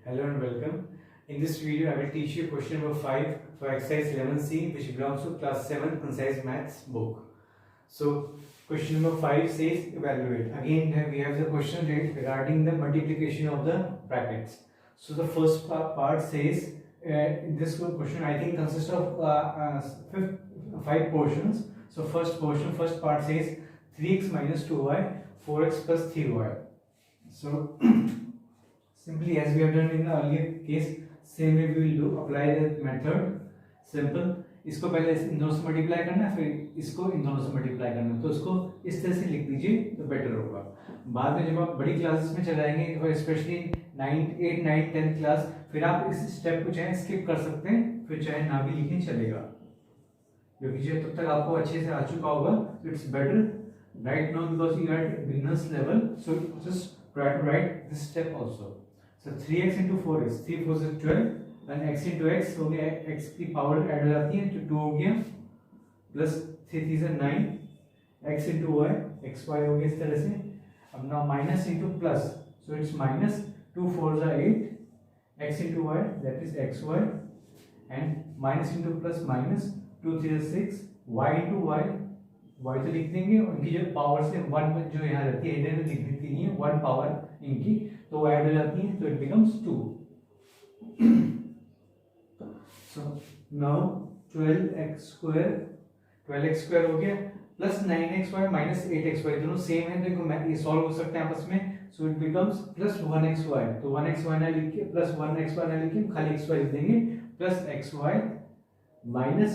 Hello and welcome. In this video, I will teach you question number 5 for exercise 11C, which belongs to class 7 concise maths book. So, question number 5 says evaluate. Again, we have the question regarding the multiplication of the brackets. So, the first part says this question I think consists of 5 portions. So, first part says 3x minus 2y, 4x plus 3y. So, simply as we have done in the earlier case, same way we will do, apply the method. Simple. इसको पहले इन दोनों से multiply करना है, फिर इसको इन दोनों से मल्टीप्लाई करना है, तो इसको इस तरह से लिख दीजिए तो बेटर होगा. बाद में जब आप बड़ी क्लासेस में चले जाएंगे, स्पेशली 8, 9, 10 क्लास, फिर आप इस स्टेप को चाहे स्किप कर सकते हैं, फिर चाहे ना भी लिखें चलेगा, क्योंकि जो तब तक आपको अच्छे से आ चुका होगा. It's better right now because you are at beginners level, so just try to write this step also. So 3x into 4 is 3 4 is 12 and x into x हो गया, x की पावर ऐड हो जाती है तो 2 हो गया प्लस 3 3 से 9, x into y x y हो गया इस तरह से. अब now minus into plus, so it's minus 2 4 is 8, x into y that is x y, and minus into plus minus 2 3 is 6, y into y तो लिख देंगे, उनकी जो पावर से 1 जो यहाँ रहती है इधर में लिख देती नहीं है 1 पावर इनकी, तो वो ऐड हो जाती है तो it becomes 2. So now 12x square हो गया प्लस 9xy माइनस 8xy, दोनों सेम है तो इनको ये सॉल्व हो सकते हैं आपस में. So it becomes plus 1xy, तो 1xy ना लिख के प्लस 1xy ना लिख के खाली xy लिख देंगे plus xy minus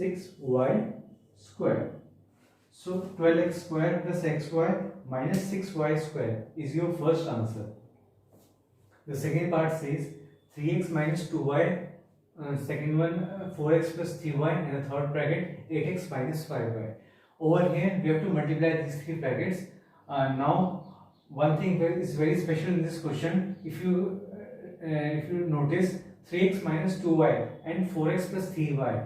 6y square. So 12x square plus xy minus 6y square is your first answer. The second part says 3x minus 2y, second one 4x plus 3y, and the third bracket 8x minus 5y. Over here we have to multiply these three brackets. Now one thing is very special in this question. If you notice 3x minus 2y and 4x plus 3y,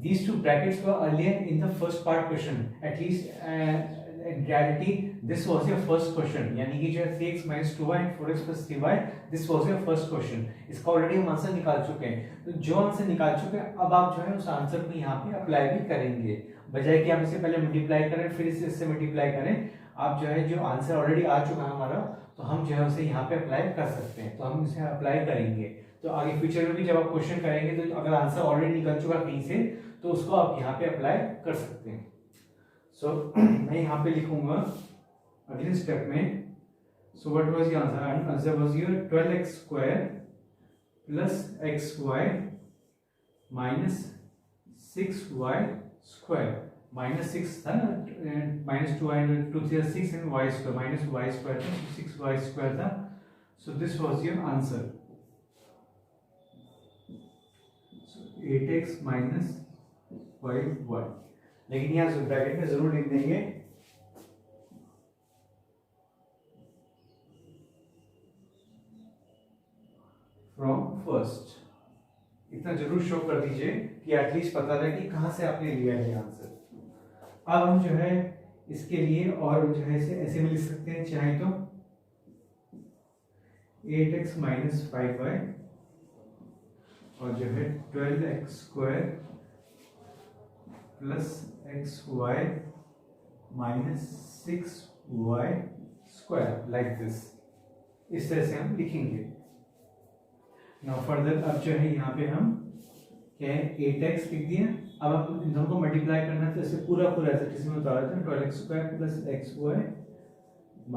these two brackets were earlier in the first part question. At least in reality this was your first question, यानी कि जो 3x minus 2y and 4x plus 3y, this was your first question. इसका already हम answer निकाल चुके हैं, तो जो आंसर निकाल चुके हैं अब आप जो है उस आंसर को यहाँ पे अप्लाई भी करेंगे, बजाय कि आप इसे पहले मल्टीप्लाई करें फिर इससे मल्टीप्लाई करें. आप जो है जो आंसर ऑलरेडी आ चुका है हमारा, तो हम जो है उसे यहाँ पे अप्लाई कर सकते हैं, तो हम इसे अप्लाई करेंगे. तो आगे फ्यूचर में भी जब आप क्वेश्चन करेंगे तो अगर आंसर ऑलरेडी निकल चुका कहीं से, तो उसको आप यहाँ पे अप्लाई कर सकते हैं. सो मैं यहाँ पे लिखूंगा अगले स्टेप में. So what was your answer? Answer was your 12x square plus xy minus 6y square. Minus 6 था minus 2y 2 3 6 and y square minus y square था, 6y स्क्वायर था. So this was your answer. 8x minus 5y, लेकिन यहाँ से bracket में जरूर लिख देंगे फ्रॉम फर्स्ट. इतना जरूर शो कर दीजिए कि एटलीस्ट पता रहे कि कहां से आपने लिया है आंसर. अब हम जो है इसके लिए और जो है इसे ऐसे भी लिख सकते हैं चाहे तो 8x माइनस 5y और जो है 12x square plus xy minus 6y square, like this. इस तरह से हम लिखेंगे. नाउ फर्दर अब जो है यहाँ पे हम क्या है 8x लिख दिया. अब हम इन दोनों को मल्टीप्लाई करना है, तो इसे पूरा ऐसे किसी में उतार देते हैं. 12x square plus xy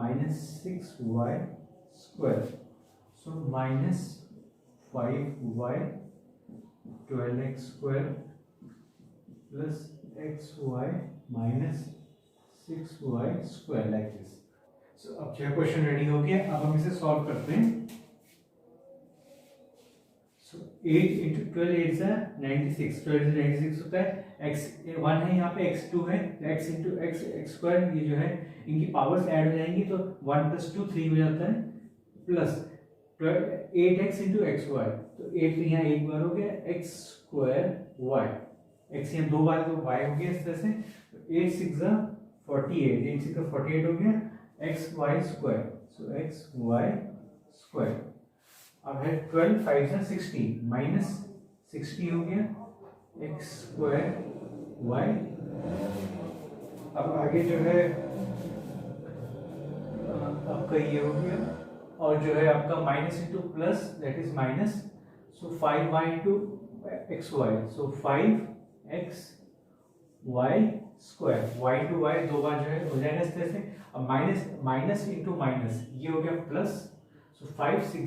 minus 6y square, so minus 5y 12x square plus xy minus 6y square, like this. So अब जो क्वेश्चन रेडी हो गया, अब हम इसे सॉल्व करते हैं. सो 8 into 12 8 is 96, 12 से 96 होता है. x 1 है यहाँ पे, x 2 है, x into x स्क्वायर, ये जो है इनकी पावर्स ऐड हो जाएंगी तो 1 plus 2 3 हो जाता है, प्लस 8x into xy, तो 8 तो यहाँ एक बार हो गया x स्क्वायर y, x यहाँ दो बार तो y हो गया इस तरह से. 8 6 48, 8 6 48 हो गया, x y स्क्वायर, सो x y स्क्वायर. अब है 12 5 से 60 माइनस 60 हो गया एक्स स्क्वायर वाई। अब आगे जो है आपका ये हो गया और जो है आपका minus into plus that is minus, so 5y into x y, so 5x y square, y into y दो बार जो है हो जाएगा इस तरह से। अब माइनस माइनस इंटू माइनस ये हो गया प्लस, सो 5 6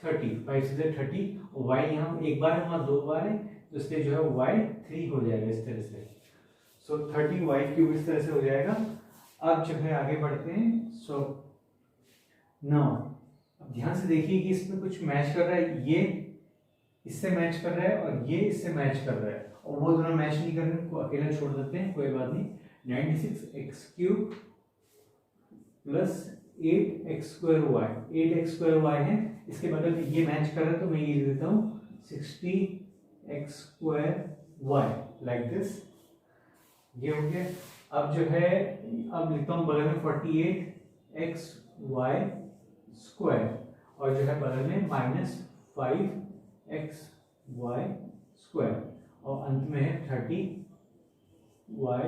30, 5 6 30 और y यहाँ एक बार है वहाँ दो बार है तो इसलिए जो है y 3 हो जाएगा इस तरह से, सो 30y क्यूब इस तरह से हो जाएगा। अब जो है आगे बढ़ते हैं। सो नाउ अब ध्यान से देखिए कि इसमें कुछ मैच कर रहा है, ये इससे मैच कर रहा है और ये इससे मैच कर रहा है, और वो दोनों मैच नहीं कर रहे हैं, उनको अकेला छोड़ देते हैं, कोई बात नहीं। 96x cube plus 8x square y, 8x square y है, इसके बगल में ये मैच कर रहा है तो मैं ये लिख देता हूँ 60x square why like this, ये हो गया। अब जो है अब लिखता हूँ बगल में 48x वाई स्क्वायर और जो है बगल में माइनस 5x वाई स्क्वायर और अंत में है 30y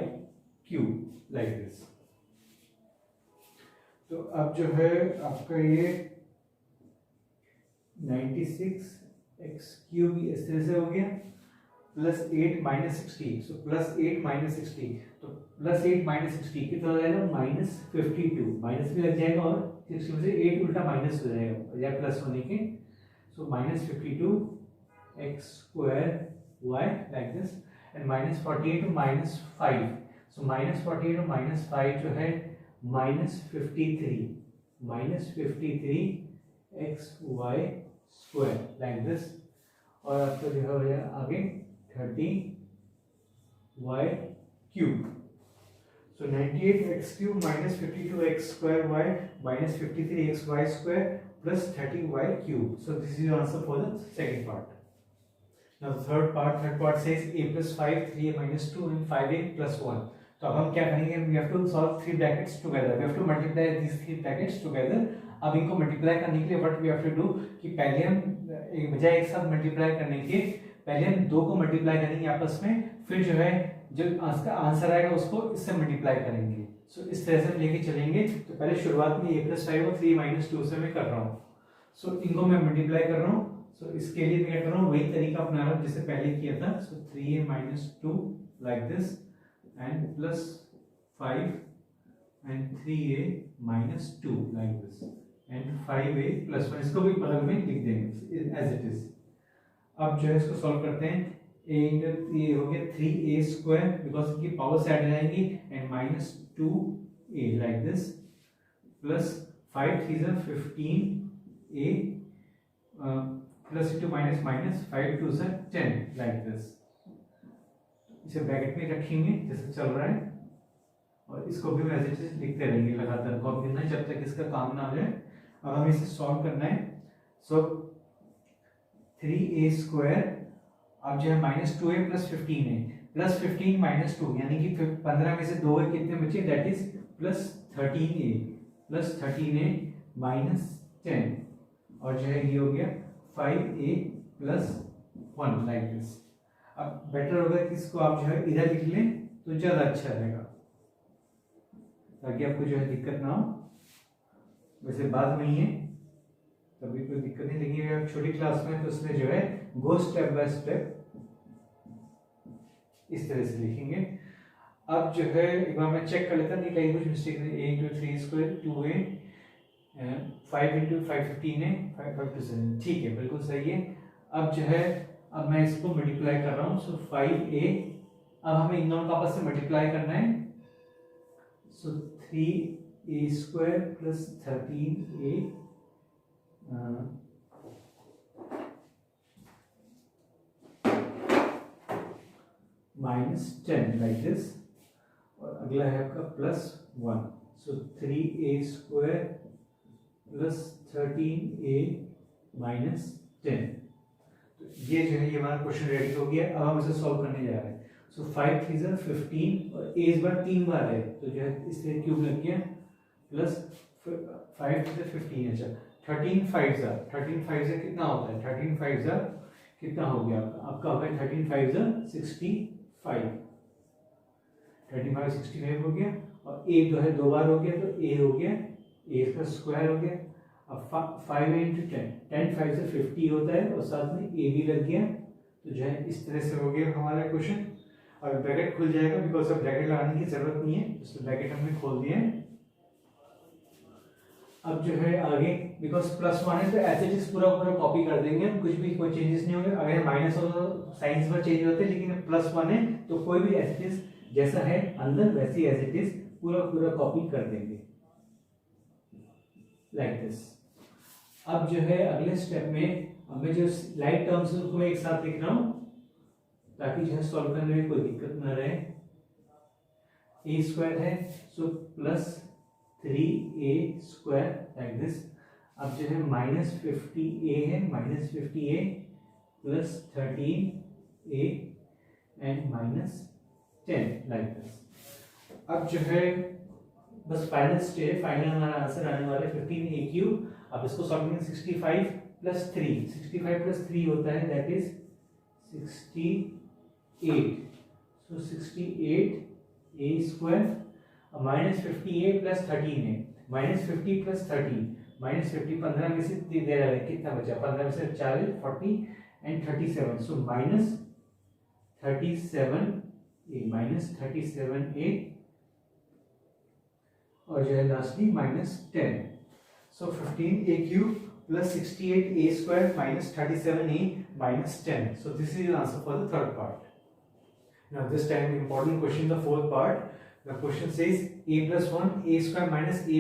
क्यूब लाइक दिस। तो अब जो है आपका ये 96x क्यूब इस तरह से हो गया plus 8 minus 60, so plus 8 minus 60, तो प्लस 8 माइनस 60 कितना हो जाएगा माइनस 52, माइनस भी लग जाएगा और 60 में से 8 उल्टा माइनस हो जाएगा या प्लस होने के, so minus 52x square y like this and minus 48 minus 5, so minus 48 और माइनस 5 जो है minus 53x y square like this, और आपका जो है हो जाएगा आगे 30y cube, so 98x cube minus 52x square y minus 53x y square plus 30y cube, so this is answer for the second part. Now third part says a plus 5 3a minus 2 and 5a plus 1। तो अब हम क्या करेंगे, we have to solve three brackets together, we have to multiply these three brackets together। अब इनको multiply करने के लिए what we have to do कि पहले हम बजाय एक साथ मल्टीप्लाई करने के पहले हम दो को मल्टीप्लाई करेंगे आपस में, फिर जो है जो इसका आंसर आएगा उसको इससे मल्टीप्लाई करेंगे। सो इस तरह से हम लेके चलेंगे। तो पहले शुरुआत में a plus 5 और 3 minus 2 से मैं कर रहा हूँ, सो इनको मैं मल्टीप्लाई कर रहा हूँ। सो इसके लिए मैं क्या कर रहा हूँ, वही तरीका अपना रहा हूँ जैसे पहले किया था। सो 3a minus 2 like this and plus 5 and 3a minus 2 like this and 5a plus 1, इसको भी बगल में लिख देंगे as it is। अब जो है इसको सॉल्व करते हैं। ये हो गया 3a स्क्वायर बिकॉज इनकी पावर से ऐड जाएंगी and minus 2a like this plus 5 3 15a plus into minus minus 5 2 10 like this. इसे ब्रैकेट में रखेंगे जैसे चल रहा है और इसको भी वैसे लिखते रहेंगे लगातार, कॉपी करना है जब तक इसका काम ना हो जाए। अब हमें इसे सॉल्व करना है। सो 3a स्क्वायर अब जो है minus 2a plus 15 plus 15 minus 2 यानी कि 15 में से 2 कितने बचे, that is plus 13a minus 10 और जो है ये हो गया 5a प्लस 1 लाइक दिस। अब बेटर होगा कि इसको आप जो है इधर लिख लें तो ज्यादा अच्छा रहेगा ताकि आपको जो है दिक्कत ना हो। वैसे बाद में ही है तभी कोई दिक्कत नहीं, लेकिन आप छोटी क्लास में तो उसमें जो है गो स्टेप बाय स्टेप इस तरह से लिखेंगे। अब जो है एक बार मैं चेक कर लेता नहीं कहीं कुछ मिस्टेक नहीं। a into 3 square 2a 5 into 5 15 है 5 5 to 7 ठीक है बिल्कुल सही है। अब जो है अब मैं इसको मल्टीप्लाई कर रहा हूँ। सो 5a अब हमें इन दोनों का आपस में मल्टीप्लाई करना है। सो 3a square plus 13a minus 10 like this और अगला है आपका प्लस 1। सो 3a square plus 13a minus 10। तो ये जो है ये हमारा क्वेश्चन रेडी हो गया। अब हम इसे सॉल्व करने जा रहे हैं। सो 5 3 15 और a इस बार 3 बार है तो जो है इसलिए क्यूब लग गया प्लस 5 3 15। अच्छा 13 5 कितना होता है? 13 5 कितना हो गया आपका हो गया 13 5 65, 35 65 हो गया। और a जो है 2 बार हो गया तो a हो गया a का स्क्वायर हो गया। अब 5 इंटू 10 5 से 50 होता है और साथ में a भी लग गया। तो जो है इस तरह से हो गया हमारा क्वेश्चन। और ब्रैकेट खुल जाएगा बिकॉज अब ब्रैकेट लगाने की जरूरत नहीं है, इसलिए ब्रैकेट हमने खोल दिया है। अब जो है आगे बिकॉज +1 है तो ऐसे चीज पूरा कॉपी कर देंगे हम, कुछ भी कोई चेंजेस नहीं होंगे। अगर माइनस हो तो साइंस पर चेंज होते हैं, लेकिन +1 है तो कोई भी एज इट इज जैसा है अंदर वैसी एज इट इज पूरा कॉपी कर देंगे लाइक दिस। अब जो है अगले स्टेप में मैं जो लाइट टर्म्स को मैं एक साथ लिख रहा हूं ताकि जो है सॉल्व करने में कोई दिक्कत ना रहे। a² है सो +3a² लाइक दिस। अब जो है -50a है, -50a + 13a and -10 like this. अब जो है बस फाइनल स्टेज, फाइनल हमारा आंसर आने वाला है 15a³। अब इसको सॉल्व करेंगे 65 + 3, 65 + 3 होता है दैट इज 68। So 68a²। अब -50a + 13 है, -50 + 13 -50 15 में से दे रहा है कितना बचा, 15 में से 40 40 एंड 37 सो -37a और जो है lastly -10। So 15a³ + 68a² - 37a - 10। So this is the answer for the third part. Now this time important question, the fourth part. The question says a + 1 a² - a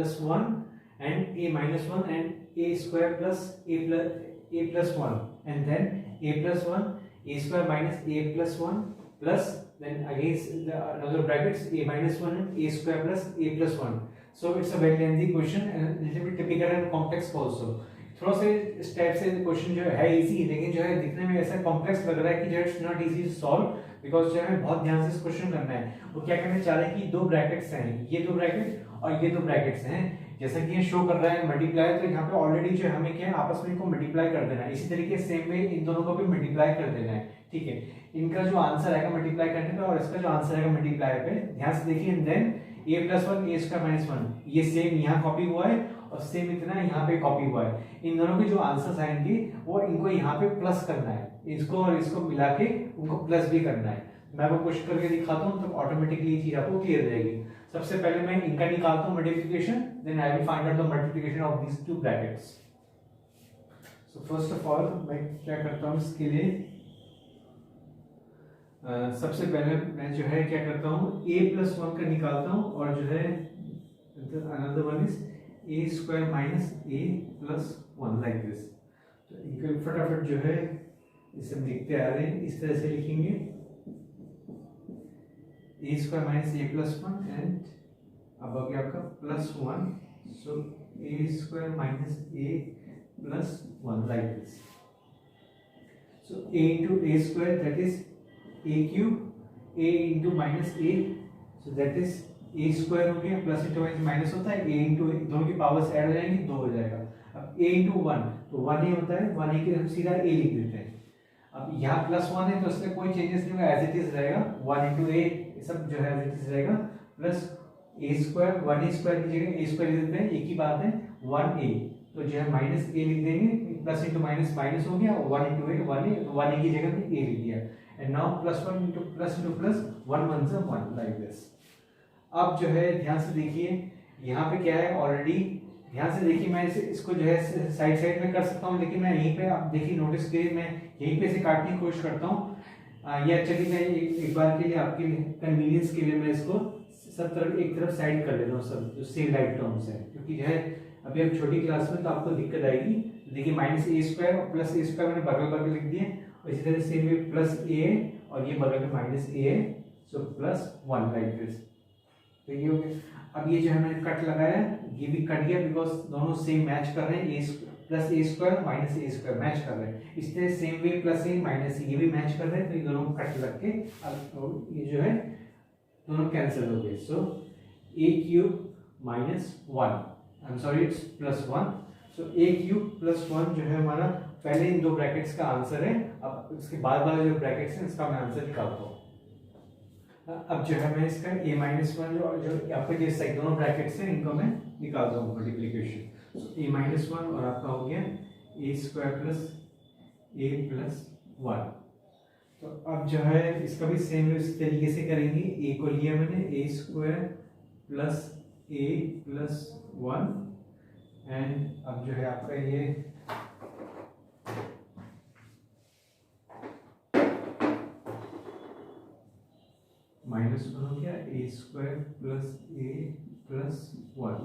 + 1 and a - 1 and a² + a + 1 and then a + 1 a² - a + 1 plus then against another brackets a - 1 and a² + a + 1. So it's a very lengthy question and little bit typical and complex also. थोड़ा से इस type से question जो है easy, लेकिन जो है दिखने में ऐसा कॉम्प्लेक्स लग रहा है कि जो it's not easy to solve because जो है बहुत ध्यान से इस क्वेश्चन करना है। वो क्या करने चाह रहे हैं कि 2 ब्रैकेट्स हैं, ये 2 ब्रैकेट और ये 2 ब्रैकेट्स हैं, जैसा कि ये शो कर रहा है मल्टीप्लाई, तो यहाँ पे ऑलरेडी जो हमें क्या है आपस में इनको मल्टीप्लाई कर देना है। इसी तरीके सेम वे इन दोनों को भी मल्टीप्लाई कर देना है, ठीक है। इनका जो आंसर आएगा मल्टीप्लाई करने पे और इसका जो आंसर आएगा मल्टीप्लाई पे, ध्यान से देखिए। देन a + 1 a² - 1 ये सेम यहाँ कॉपी हुआ है और सेम इतना यहाँ पे कॉपी हुआ है। इन दोनों के जो आंसर्स आएंगे वो इनको यहाँ पे प्लस करना है, इसको और इसको मिला के उनको प्लस भी करना है। मैं आपको कोशिश करके दिखाता हूँ तो ऑटोमेटिकली ये चीज आपको क्लियर हो जाएगी। सबसे पहले मैं इनका निकालता हूँ multiplication, then I will find out the multiplication of these 2 brackets. So first of all मैं क्या करता हूँ इसके लिए, सबसे पहले मैं जो है क्या करता हूँ a + 1 का निकालता हूँ और जो है another one is a² - a + 1 like this. तो इनको फटाफट जो है इसे हम लिखते आ रहे हैं, इस तरह से लिखेंगे a² - a + 1 एंड अब आ गया आपका +1 सो a² - a + 1 like this. So a into a² that is a³, a into -a so that is a² हो गया, प्लस इंटू माइनस होता है, a into दोनों की पावर्स ऐड हो जाएंगी 2 हो जाएगा। अब a into 1 तो 1 ही होता है, 1 की हम सीधा a लिख देते हैं। अब यहाँ +1 है तो इसमें कोई चेंजेस नहीं होगा, एज इट इज रहेगा। 1 into a सब जो है एज इट इज रहेगा, प्लस a² 1a² की जगह a² लिख देते हैं, एक ही बात है 1a तो जो है -a लिख देंगे, प्लस इंटू माइनस माइनस हो गया, 1 into a 1a की जगह पे a लिख दिया। And now +1 into plus 1 1 से 1 like this। अब जो है ध्यान से देखिए यहाँ पे क्या है ऑलरेडी, ध्यान से देखिए मैं इसको जो है साइड में कर सकता हूँ, लेकिन मैं यहीं पे आप देखिए नोटिस करिए मैं यहीं पे से काटने की कोशिश करता हूँ। या चलिए मैं एक बार के लिए आपके कन्वीनियंस के लिए मैं इसको सब तरफ एक तरफ साइड कर लेता हूँ, सब जो सेम राइट टर्म्स है, क्योंकि जो है अभी अब छोटी क्लास में तो आपको दिक्कत आएगी। देखिए -a² और +a² मैंने बगल लिख दिए, इसी तरह से भी +a और ये बगल में -a है सो +1 लाइक दिस। तो ये हो गया। अब ये जो है मैंने कट लगाया, ये भी कट गया बिकॉज दोनों सेम मैच कर रहे हैं, +a² - a² मैच कर रहे हैं। इस तरह सेम वे +a - ये भी मैच कर रहे हैं, तो ये दोनों कट लग के अब ये जो है दोनों कैंसिल हो गए। सो a³ - 1 I am sorry it's +1 so a cube plus 1 जो है हमारा पहले इन दो ब्रैकेट्स का आंसर है। अब इसके बाद वाले जो ब्रैकेट्स हैं इसका मैं आंसर निकालता हूँ। अब जो है मैं इसका a माइनस 1 जो आपके जो साइड दोनों ब्रैकेट्स हैं इनको मैं निकालता हूँ मल्टीप्लिकेशन। सो a माइनस 1 और आपका हो गया a square plus a plus 1। तो अब जो है इसका भी सेम इस तरीके से करेंगे। a को लिया मैंने a square plus a plus 1 and अब जो है आपका ये माइनस 1 हो गया a square plus a plus 1।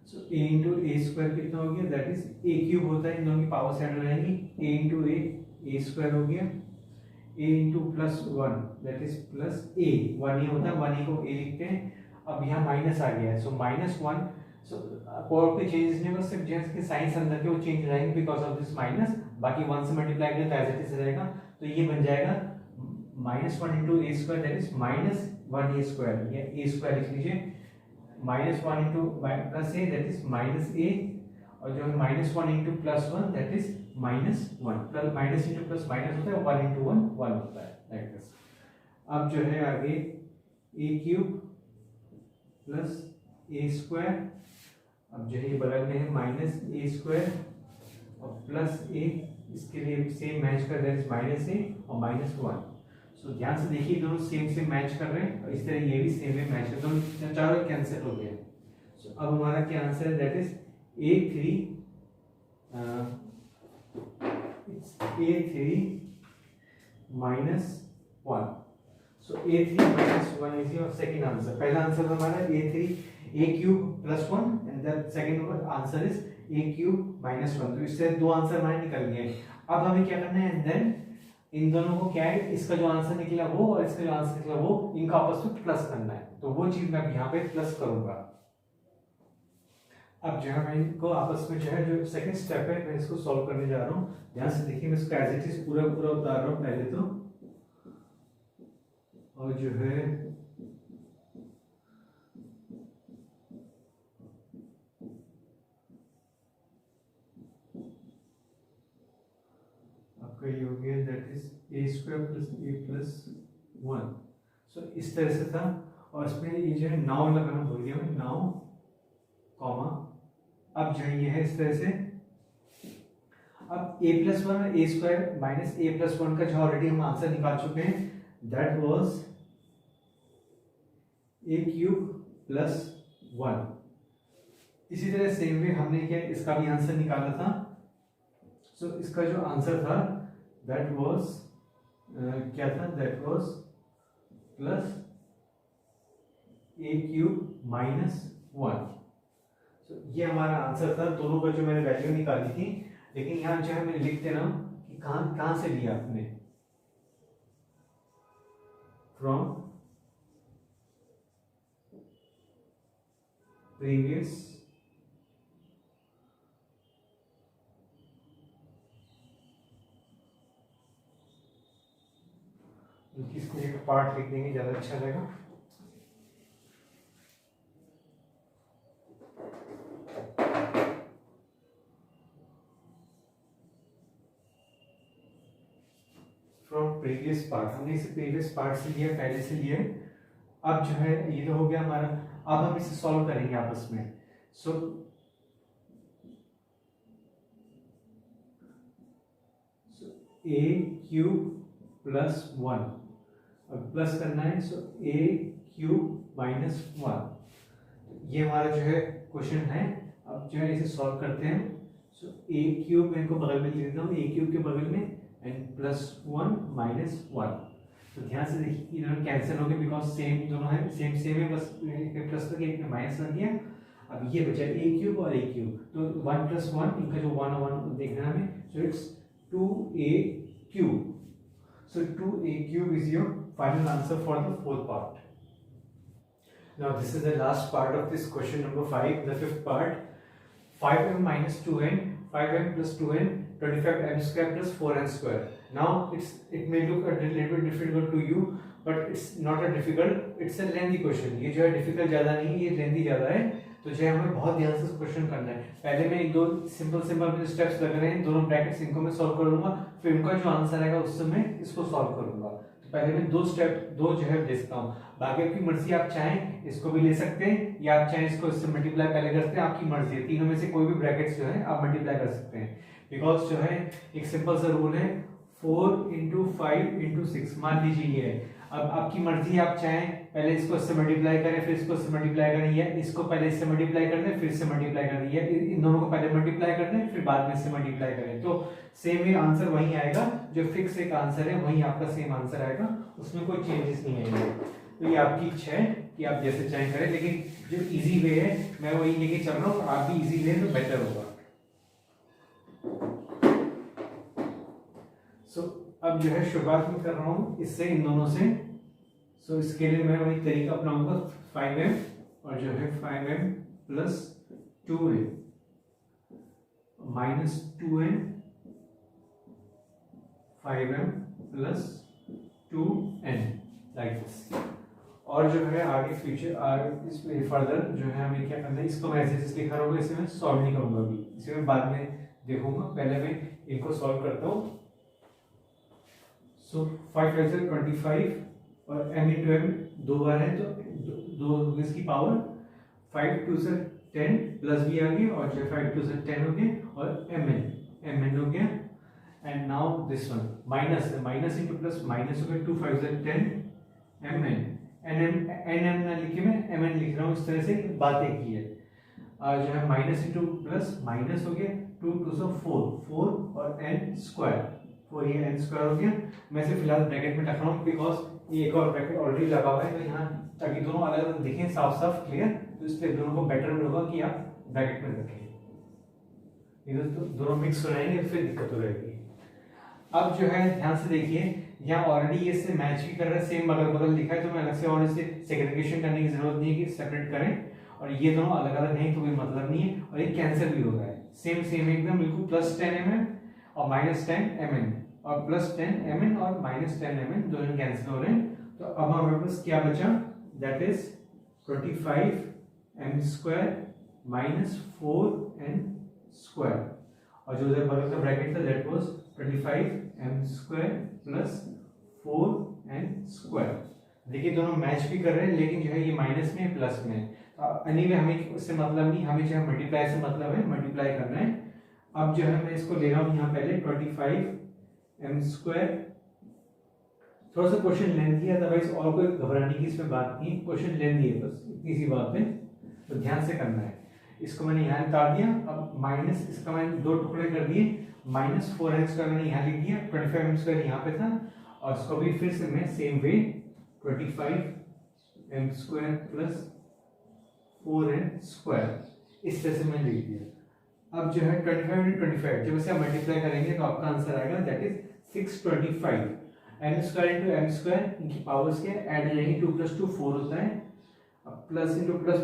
So a into A square कितना हो गया, दैट इज a क्यूब होता है, इन दोनों की पावर साइड में रहेंगी। a इंटू ए स्क्वायर हो गया a into plus 1 that is plus a, 1 ही होता है, 1 ही को a लिखते हैं। अब यहाँ माइनस आ गया है, सो माइनस 1। सो और कोई चेंजेस नहीं होगा, सिर्फ जो इसके साइंस अंदर के वो चेंज रहेंगे बिकॉज ऑफ दिस माइनस। बाकी 1 से मल्टीप्लाई करें तो एज इट इज रहेगा। तो ये बन जाएगा minus 1 into A square that is minus 1 A square, या ए स्क्वायर लिख लीजिए। Minus 1 into plus A that is minus A, और जो है minus 1 into plus 1 that is minus 1। Plus minus into plus minus होता है, 1 इंटू 1 1 होता है, लाइक दिस। अब जो है आगे ए क्यूब प्लस ए स्क्वायर, अब जो है बगल में है माइनस ए स्क्वायर और प्लस ए, इसके लिए सेम मैच कर रहे हैं माइनस ए और माइनस 1। सो ध्यान से देखिए दोनों सेम मैच कर रहे हैं, और इस तरह ये भी सेम में मैच कर, दोनों चारों कैंसिल हो गए। सो अब हमारा क्या आंसर है, that is A3 minus 1। So A3 minus 1 is your second answer. पहला आंसर हमारा A3 a cube plus 1 and the second answer is a cube minus 1। तो इससे दो आंसर हमारे निकल गए। अब हमें क्या करना है, देन इन दोनों को क्या है, इसका जो आंसर निकला वो और इसका जो आंसर निकला वो, इनका आपस में प्लस करना है। तो वो चीज मैं यहाँ पे प्लस करूंगा। अब जो है मैं इनको आपस में जो है जो सेकंड स्टेप है मैं इसको सॉल्व करने जा रहा हूँ। ध्यान से देखिए, मैं इसको एज इट इज पूरा उतार रहा हूँ पहले तो, और जो है आपका ये हो गया that is a square plus A plus 1। सो इस तरह से था, और इसमें ये जो है नाउ लगाना भूल गया मैं, नाउ कॉमा। अब जो है ये है इस तरह से। अब a प्लस 1 और ए स्क्वायर माइनस ए प्लस 1 का जो ऑलरेडी हम आंसर निकाल चुके हैं, that was a cube plus 1। इसी तरह सेम वे हमने क्या इसका भी आंसर निकाला था। सो इसका जो आंसर था दैट वाज क्या था, that was plus A cube minus 1। सो ये हमारा आंसर था, दोनों का जो मैंने वैल्यू निकाली थी। लेकिन यहाँ जो है मैं लिख दे रहा हूँ कि कहाँ से लिया आपने, फ्रॉम प्रीवियस इसको एक पार्ट लिख देंगे, ज्यादा अच्छा रहेगा। फ्रॉम प्रीवियस पार्ट, हमने इसे प्रीवियस पार्ट से लिया, पहले से लिया। अब जो है ये तो हो गया हमारा। अब हम इसे सॉल्व करेंगे आपस में। सो ए क्यूब प्लस 1, अब प्लस करना है। सो ए क्यूब माइनस 1, ये हमारा जो है क्वेश्चन है। अब जो है इसे सॉल्व करते हैं। सो ए क्यूब मैं इनको बगल में लिख देता हूँ, ए क्यूब के बगल में एंड प्लस 1 माइनस 1। तो ध्यान से देखिए इधर कैंसिल हो गए बिकॉज सेम दोनों है, सेम है, बस प्लस करके एक में माइनस कर दिया। अब ये बचा ए क्यूब और ए क्यूब, तो 1 प्लस 1, इनका जो 1 और 1 देखना है हमें। So it's 2a cube. So 2a cube is your final answer for the fourth part. Now this is the last part of this question number 5, the fifth part. 5m minus 2n, 5m plus 2n, 25m square plus 4n square. Now it may look a little bit difficult to you, but it's not a difficult, it's a lengthy question. ये जो है difficult ज़्यादा नहीं है, ये lengthy ज़्यादा है। तो जो है हमें बहुत ध्यान से क्वेश्चन करना है। पहले मैं एक दो सिंपल स्टेप्स लग रहे हैं, दोनों ब्रैकेट्स इनको मैं सॉल्व कर लूंगा, फिर इनका जो आंसर आएगा उससे मैं इसको सॉल्व करूंगा। तो पहले मैं दो जो है देखता हूँ, बाकी आपकी मर्जी, आप चाहें इसको भी ले सकते हैं या आप चाहें इसको इससे मल्टीप्लाई पहले करते हैं, आपकी मर्जी है। तीनों में से कोई भी ब्रैकेट्स जो है आप मल्टीप्लाई कर सकते हैं, बिकॉज जो है एक सिंपल सा रूल है 4 × 5 × 6। मान लीजिए ये है, अब आपकी मर्जी, आप चाहें पहले इसको इससे मल्टीप्लाई करें फिर इसको इससे मल्टीप्लाई करें, या इसको पहले इससे मल्टीप्लाई कर दें फिर इससे मल्टीप्लाई कर दें, या इन दोनों को पहले मल्टीप्लाई कर दें फिर बाद में इससे मल्टीप्लाई करें, तो सेम ही आंसर वही आएगा। जो फिक्स एक आंसर है वही आपका सेम आंसर आएगा, उसमें कोई चेंजेस नहीं आएंगे। तो ये आपकी इच्छा है कि आप जैसे चाहें करें, लेकिन जो इजी वे है मैं वही लेके चल रहा हूँ, आप भी इजी लें तो बेटर होगा। अब जो है शुरुआत में कर रहा हूँ इससे, इन दोनों से। इसके लिए मैं वही तरीका अपनाऊंगा, 5m और जो है 5m + 2n -2n 5m + 2n like this. और जो है आगे फ्यूचर इसमें फर्दर जो है हमें क्या करना है, इसको मैं ऐसे लिखा रहूंगा, इसे मैं सॉल्व नहीं करूंगा अभी, इसे मैं बाद में देखूंगा, पहले मैं इनको सॉल्व करता हूँ। 5 × 25 और m × m दो बार है तो दो इसकी पावर 5 × 2 = 10 प्लस भी आ गई, और जो 5 × 2 = 10 हो गया, और mn हो गया। And now this one minus × plus minus हो गया, 2 × 5 = 10 mn nm ना लिखे मैं mn लिख रहा हूँ, इस तरह से बात एक ही है। जो है माइनस × प्लस माइनस हो गया, 2 × 2 = 4 और n², 4 ये n² हो गया। मैं इसे फिलहाल ब्रैकेट में रख रहा हूँ बिकॉज ये एक और ब्रैकेट ऑलरेडी लगा हुआ है, तो यहाँ ताकि दोनों अलग अलग दिखें साफ साफ क्लियर, तो इसलिए दोनों को बेटर होगा कि आप ब्रैकेट में रखें, इधर तो दोनों मिक्स हो जाएंगे फिर दिक्कत हो जाएगी। अब जो है ध्यान से देखिए, यहाँ ऑलरेडी ये से मैच भी कर रहा है, सेम अगल बगल लिखा है, तो मैं अलग से और इसे सेग्रीगेशन करने की जरूरत नहीं है कि सेपरेट करें, और ये दोनों अलग अलग हैं तो कोई मतलब नहीं है, और ये कैंसिल भी हो रहा है, सेम एकदम बिल्कुल, +10 mm और -10 mm और +10 mn और -10 mn दोनों कैंसिल हो रहे हैं। तो अब हमारे पास क्या बचा, दैट इज 25m² - 4n², और जो उधर बगल का ब्रैकेट था दैट वाज 25m² + 4n²। देखिए दोनों मैच भी कर रहे हैं, लेकिन जो है ये माइनस में प्लस में। एनीवे हमें उससे मतलब नहीं, हमें जो है मल्टीप्लाई से मतलब है, मल्टीप्लाई करना है। अब जो है मैं इसको ले रहा हूँ यहाँ पहले 25m², थोड़ा सा क्वेश्चन लेंथी है, अदरवाइज और कोई घबराने की इसमें बात नहीं, क्वेश्चन लेंथी है, बस इतनी सी बात है, तो ध्यान से करना है। इसको मैंने यहाँ उतार दिया, अब माइनस इसका मैंने दो टुकड़े कर दिए, -4n² मैंने यहाँ लिख दिया, 25m² यहाँ पे था, और इसको भी फिर से मैं सेम वे 25m² + 4n² इस तरह से मैंने लिख दिया। अब जो है 25 × 25 जब इसे आप मल्टीप्लाई करेंगे तो आपका आंसर आएगा, दैट इज 625। m² × m², इनकी पावर्स क्या ऐड हो जाएंगी, 2 + 2 4 होता है, अब प्लस ×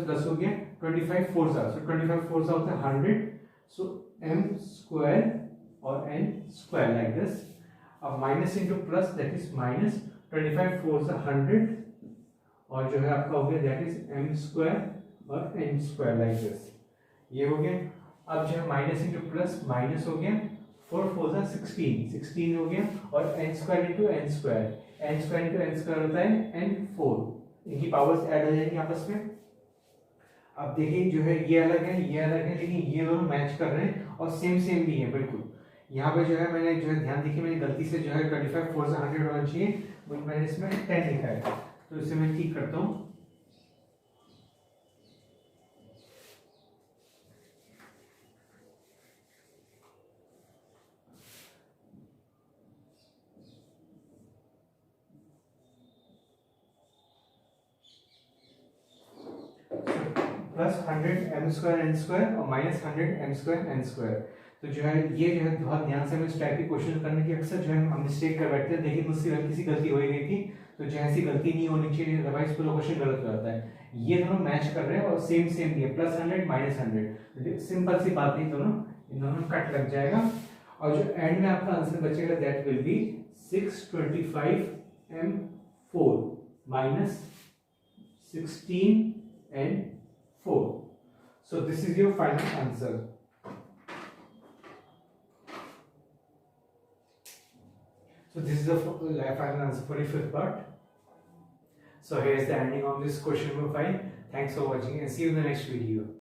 प्लस हो गया, 25 4 सा, सो 25 4 सा होता है 100, सो m² और n² लाइक दिस। अब minus × plus that is minus, 25 4 सा 100, और जो है आपका हो गया दैट इज m² और n² लाइक दिस, ये हो गया। अब जो है माइनस × प्लस माइनस हो गया, 4 4 सा 16 हो गया, और n² × n² होता है n4, इनकी पावर्स ऐड हो जाएंगी आपस में। अब देखिए जो है ये अलग है, लेकिन ये दोनों मैच कर रहे हैं और सेम भी है बिल्कुल। यहाँ पे जो है मैंने जो है ध्यान देखिए, मैंने गलती से जो है 25 4 सा 100 होना चाहिए, मैंने इसमें 10 लिखा है, तो इसे मैं ठीक करता हूँ। +100 m² n² और -100 m² n²। तो जो है ये जो है बहुत ध्यान से हमें इस टाइप की क्वेश्चन करने की अक्सर जो है हम मिस्टेक कर बैठते हैं। देखिए मुझसे किसी गलती हो गई थी, तो जो ऐसी गलती नहीं होनी चाहिए, अदरवाइज पूरा क्वेश्चन गलत हो जाता है। ये दोनों मैच कर रहे हैं और सेम भी है, +100 -100, सिंपल सी बात है, दोनों इन दोनों कट लग जाएगा, और जो एंड में आपका आंसर बचेगा that will be 625m4 - 16n4। So this is your final answer. So this is the final answer for the fifth part. So here's the ending of this question number 5. Thanks for watching and see you in the next video.